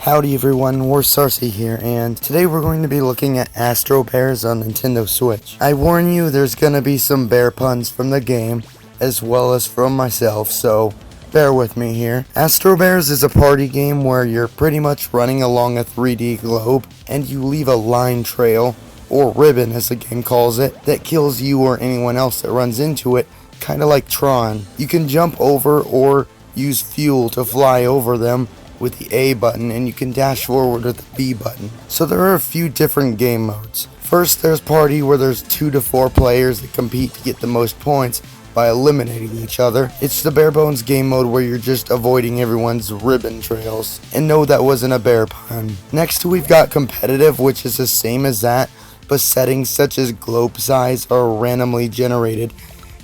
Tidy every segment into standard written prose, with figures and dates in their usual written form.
Howdy everyone, we're Sarcy here, and today we're going to be looking at Astro Bears on Nintendo Switch. I warn you, there's gonna be some bear puns from the game, as well as from myself, so bear with me here. Astro Bears is a party game where you're pretty much running along a 3D globe, and you leave a line trail, or ribbon as the game calls it, that kills you or anyone else that runs into it, kinda like Tron. You can jump over or use fuel to fly over them with the A button, and you can dash forward with the B button. So there are a few different game modes. First, there's Party, where there's 2 to 4 players that compete to get the most points by eliminating each other. It's the bare bones game mode where you're just avoiding everyone's ribbon trails. And no, that wasn't a bear pun. Next, we've got Competitive, which is the same as that, but settings such as globe size are randomly generated,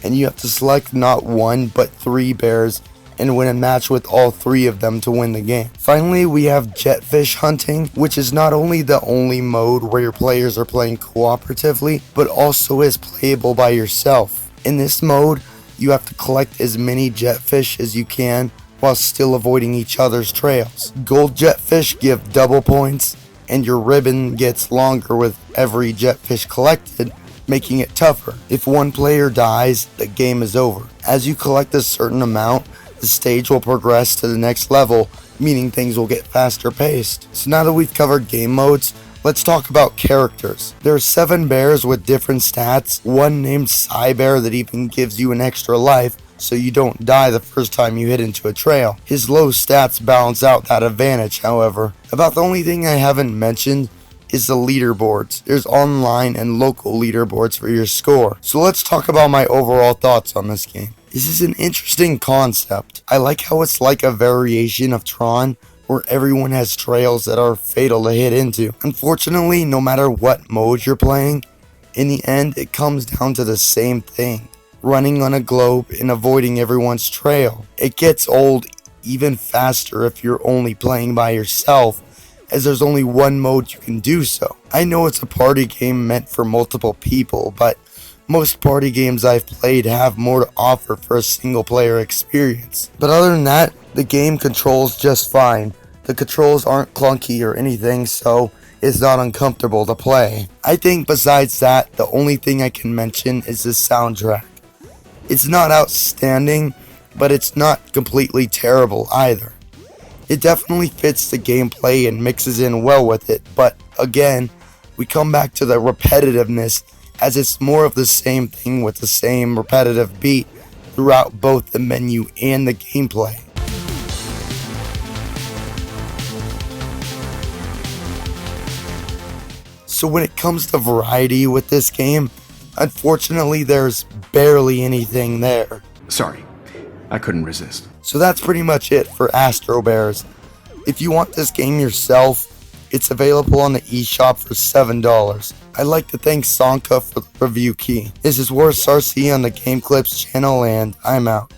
and you have to select not 1 but 3 bears and win a match with all 3 of them to win the game. Finally, we have Jetfish Hunting, which is not only the only mode where your players are playing cooperatively, but also is playable by yourself. In this mode, you have to collect as many jetfish as you can while still avoiding each other's trails. Gold jetfish give double points, and your ribbon gets longer with every jetfish collected, making it tougher. If one player dies, the game is over. As you collect a certain amount, the stage will progress to the next level, meaning things will get faster paced. So now that we've covered game modes, let's talk about characters. There are 7 bears with different stats, one named Psy Bear that even gives you an extra life so you don't die the first time you hit into a trail. His low stats balance out that advantage, however. About the only thing I haven't mentioned is the leaderboards. There's online and local leaderboards for your score. So let's talk about my overall thoughts on this game. This is an interesting concept. I like how it's like a variation of Tron, where everyone has trails that are fatal to hit into. Unfortunately, no matter what mode you're playing, in the end it comes down to the same thing: running on a globe and avoiding everyone's trail. It gets old even faster if you're only playing by yourself, as there's only one mode you can do so. I know it's a party game meant for multiple people, but most party games I've played have more to offer for a single player experience. But other than that, the game controls just fine. The controls aren't clunky or anything, so it's not uncomfortable to play. I think besides that, the only thing I can mention is the soundtrack. It's not outstanding, but it's not completely terrible either. It definitely fits the gameplay and mixes in well with it, but again, we come back to the repetitiveness, as it's more of the same thing with the same repetitive beat throughout both the menu and the gameplay. So when it comes to variety with this game, unfortunately there's barely anything there. Sorry, I couldn't resist. So that's pretty much it for Astro Bears. If you want this game yourself, it's available on the eShop for $7. I'd like to thank SONKA for the review key. This is Sarcy on the Game Clips channel, and I'm out.